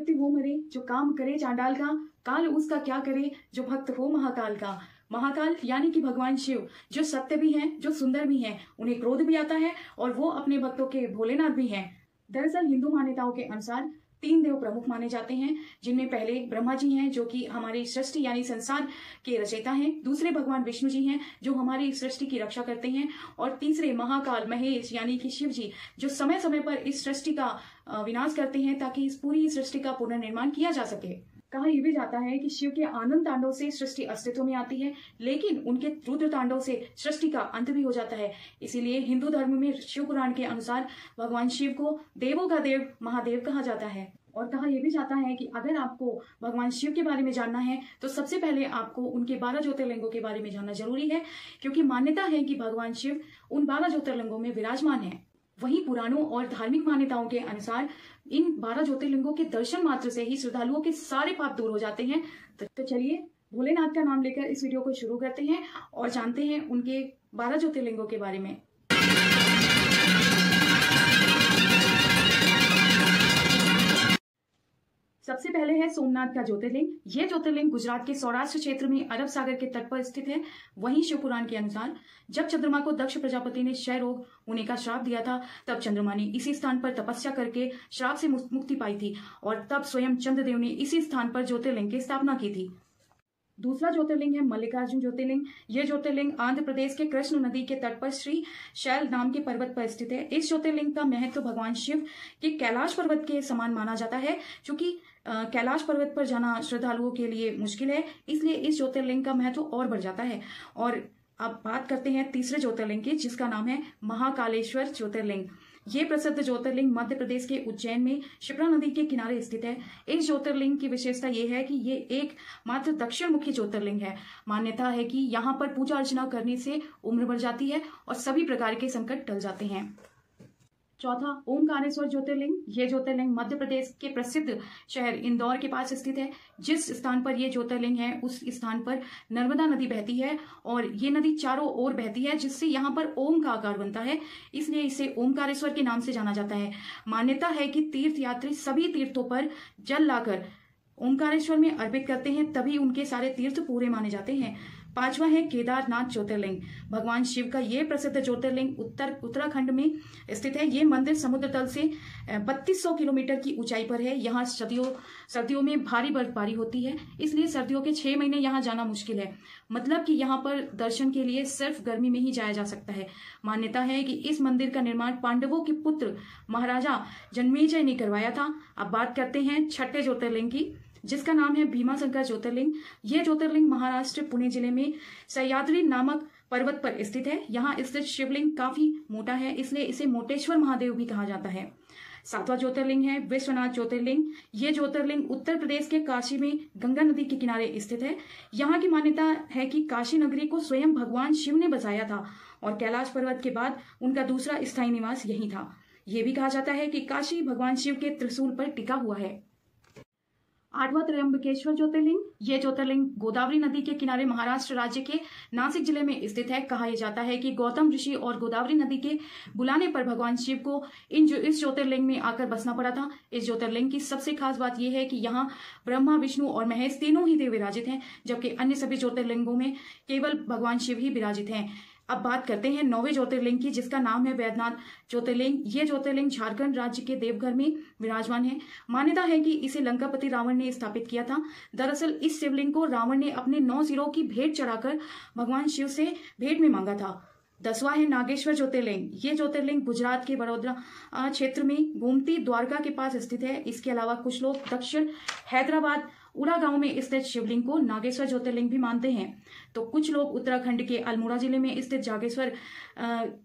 व्यक्ति वो मरे जो काम करे चांडाल का, काल उसका क्या करे जो भक्त हो महाकाल का। महाकाल यानी कि भगवान शिव, जो सत्य भी हैं, जो सुंदर भी हैं, उन्हें क्रोध भी आता है और वो अपने भक्तों के भोलेनाथ भी हैं। दरअसल हिंदू मान्यताओं के अनुसार 3 देव प्रमुख माने जाते हैं, जिनमें पहले ब्रह्मा जी हैं जो कि हमारी सृष्टि यानी संसार के रचयिता हैं। दूसरे भगवान विष्णु जी हैं जो हमारी सृष्टि की रक्षा करते हैं। और तीसरे महाकाल महेश यानी कि शिव जी, जो समय समय पर इस सृष्टि का विनाश करते हैं ताकि इस पूरी सृष्टि का पुनर्निर्माण किया जा सके। कहा यह भी जाता है कि शिव के आनंद तांडव से सृष्टि अस्तित्व में आती है, लेकिन उनके रुद्र तांडव से सृष्टि का अंत भी हो जाता है। इसीलिए हिंदू धर्म में शिव पुराण के अनुसार भगवान शिव को देवों का देव महादेव कहा जाता है। और कहा यह भी जाता है कि अगर आपको भगवान शिव के बारे में जानना है तो सबसे पहले आपको उनके 12 ज्योतिर्लिंगों के बारे में जानना जरूरी है, क्योंकि मान्यता है कि भगवान शिव उन 12 ज्योतिर्लिंगों में विराजमान है। वहीं पुराणों और धार्मिक मान्यताओं के अनुसार इन 12 ज्योतिर्लिंगों के दर्शन मात्र से ही श्रद्धालुओं के सारे पाप दूर हो जाते हैं। तो चलिए भोलेनाथ का नाम लेकर इस वीडियो को शुरू करते हैं और जानते हैं उनके 12 ज्योतिर्लिंगों के बारे में। सबसे पहले है सोमनाथ का ज्योतिर्लिंग। ये ज्योतिर्लिंग गुजरात के सौराष्ट्र क्षेत्र में अरब सागर के तट पर स्थित है। वहीं शिव पुराण के अनुसार जब चंद्रमा को दक्ष प्रजापति ने क्षय रोग होने का श्राप दिया था, तब चंद्रमा ने इसी स्थान पर तपस्या करके श्राप से मुक्ति पाई थी और तब स्वयं चंद्रदेव ने इसी स्थान पर ज्योतिर्लिंग की स्थापना की थी। दूसरा ज्योतिर्लिंग है मल्लिकार्जुन ज्योतिर्लिंग। यह ज्योतिर्लिंग आंध्र प्रदेश के कृष्ण नदी के तट पर श्री शैल नाम के पर्वत पर स्थित है। इस ज्योतिर्लिंग का महत्व भगवान शिव के कैलाश पर्वत के समान माना जाता है। चूंकि कैलाश पर्वत पर जाना श्रद्धालुओं के लिए मुश्किल है, इसलिए इस ज्योतिर्लिंग का महत्व और बढ़ जाता है। और अब बात करते हैं तीसरे ज्योतिर्लिंग की, जिसका नाम है महाकालेश्वर ज्योतिर्लिंग। ये प्रसिद्ध ज्योतिर्लिंग मध्य प्रदेश के उज्जैन में शिप्रा नदी के किनारे स्थित है। इस ज्योतिर्लिंग की विशेषता ये है कि ये एक मात्र दक्षिण मुखी ज्योतिर्लिंग है। मान्यता है कि यहाँ पर पूजा अर्चना करने से उम्र बढ़ जाती है और सभी प्रकार के संकट टल जाते हैं। चौथा ओमकारेश्वर ज्योतिर्लिंग। ये ज्योतिर्लिंग मध्य प्रदेश के प्रसिद्ध शहर इंदौर के पास स्थित है। जिस स्थान पर यह ज्योतिर्लिंग है उस स्थान पर नर्मदा नदी बहती है और ये नदी चारों ओर बहती है, जिससे यहाँ पर ओम का आकार बनता है, इसलिए इसे ओमकारेश्वर के नाम से जाना जाता है। मान्यता है कि तीर्थ यात्री सभी तीर्थों पर जल लाकर ओमकारेश्वर में अर्पित करते हैं, तभी उनके सारे तीर्थ पूरे माने जाते हैं। पांचवा है केदारनाथ ज्योतिर्लिंग। भगवान शिव का ये प्रसिद्ध ज्योतिर्लिंग उत्तराखंड में स्थित है। ये मंदिर समुद्र तल से 3200 किलोमीटर की ऊंचाई पर है। यहाँ सर्दियों में भारी बर्फबारी होती है, इसलिए सर्दियों के 6 महीने यहाँ जाना मुश्किल है। मतलब कि यहाँ पर दर्शन के लिए सिर्फ गर्मी में ही जाया जा सकता है। मान्यता है कि इस मंदिर का निर्माण पांडवों के पुत्र महाराजा जन्मेजय ने करवाया था। अब बात करते हैं छठे ज्योतिर्लिंग की, जिसका नाम है भीमाशंकर ज्योतिर्लिंग। यह ज्योतिर्लिंग महाराष्ट्र पुणे जिले में सह्याद्री नामक पर्वत पर स्थित है। यहाँ स्थित शिवलिंग काफी मोटा है, इसलिए इसे मोटेश्वर महादेव भी कहा जाता है। सातवां ज्योतिर्लिंग है विश्वनाथ ज्योतिर्लिंग। ये ज्योतिर्लिंग उत्तर प्रदेश के काशी में गंगा नदी के किनारे स्थित है। यहाँ की मान्यता है कि काशी नगरी को स्वयं भगवान शिव ने बसाया था और कैलाश पर्वत के बाद उनका दूसरा स्थायी निवास यही था। यह भी कहा जाता है कि काशी भगवान शिव के त्रिशूल पर टिका हुआ है। आठवां त्र्यंबकेश्वर ज्योतिर्लिंग। यह ज्योतिर्लिंग गोदावरी नदी के किनारे महाराष्ट्र राज्य के नासिक जिले में स्थित है। कहा यह जाता है कि गौतम ऋषि और गोदावरी नदी के बुलाने पर भगवान शिव को इस ज्योतिर्लिंग में आकर बसना पड़ा था। इस ज्योतिर्लिंग की सबसे खास बात यह है कि यहाँ ब्रह्मा विष्णु और महेश तीनों ही देव विराजित हैं, जबकि अन्य सभी ज्योतिर्लिंगों में केवल भगवान शिव ही विराजित हैं। अब बात करते हैं 9वें ज्योतिर्लिंग की, जिसका नाम है वैद्यनाथ ज्योतिर्लिंग। ये ज्योतिर्लिंग झारखंड राज्य के देवघर में विराजमान है। मान्यता है कि इसे लंकापति रावण ने स्थापित किया था। दरअसल इस शिवलिंग को रावण ने अपने 9 सिरों की भेंट चढ़ाकर भगवान शिव से भेंट में मांगा था। 10वां है नागेश्वर ज्योतिर्लिंग। ये ज्योतिर्लिंग गुजरात के बड़ौदा क्षेत्र में गोमती द्वारका के पास स्थित है। इसके अलावा कुछ लोग दक्षिण हैदराबाद उड़ा गांव में स्थित शिवलिंग को नागेश्वर ज्योतिर्लिंग भी मानते हैं, तो कुछ लोग उत्तराखंड के अल्मोड़ा जिले में स्थित जागेश्वर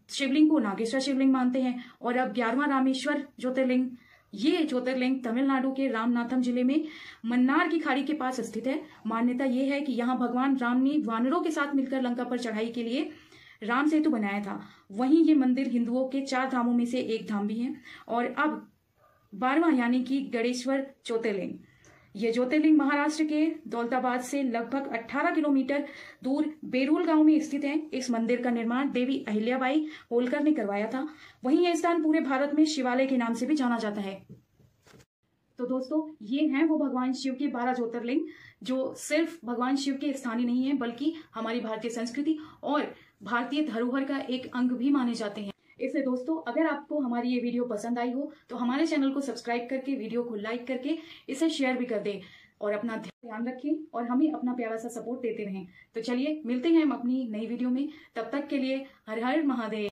शिवलिंग को नागेश्वर शिवलिंग मानते हैं। और अब 11वां रामेश्वर ज्योतिर्लिंग। ये ज्योतिर्लिंग तमिलनाडु के रामनाथम जिले में मन्नार की खाड़ी के पास स्थित है। मान्यता यह है कि यहाँ भगवान राम ने वानरों के साथ मिलकर लंका पर चढ़ाई के लिए राम सेतु बनाया था। वहीं ये मंदिर हिंदुओं के 4 धामों में से एक धाम भी है। और अब 12वां यानी कि गणेश्वर ज्योतिर्लिंग। ये ज्योतिर्लिंग महाराष्ट्र के दौलताबाद से लगभग 18 किलोमीटर दूर बेरूल गांव में स्थित है। इस मंदिर का निर्माण देवी अहिल्याबाई होलकर ने करवाया था। वहीं यह स्थान पूरे भारत में शिवालय के नाम से भी जाना जाता है। तो दोस्तों ये हैं वो भगवान शिव के 12 ज्योतिर्लिंग जो सिर्फ भगवान शिव के स्थानीय नहीं है बल्कि हमारी भारतीय संस्कृति और भारतीय धरोहर का एक अंग भी माने जाते हैं। इसलिए दोस्तों अगर आपको हमारी ये वीडियो पसंद आई हो तो हमारे चैनल को सब्सक्राइब करके वीडियो को लाइक करके इसे शेयर भी कर दें और अपना ध्यान रखें और हमें अपना प्यारा सा सपोर्ट देते रहें। तो चलिए मिलते हैं हम अपनी नई वीडियो में, तब तक के लिए हर हर महादेव।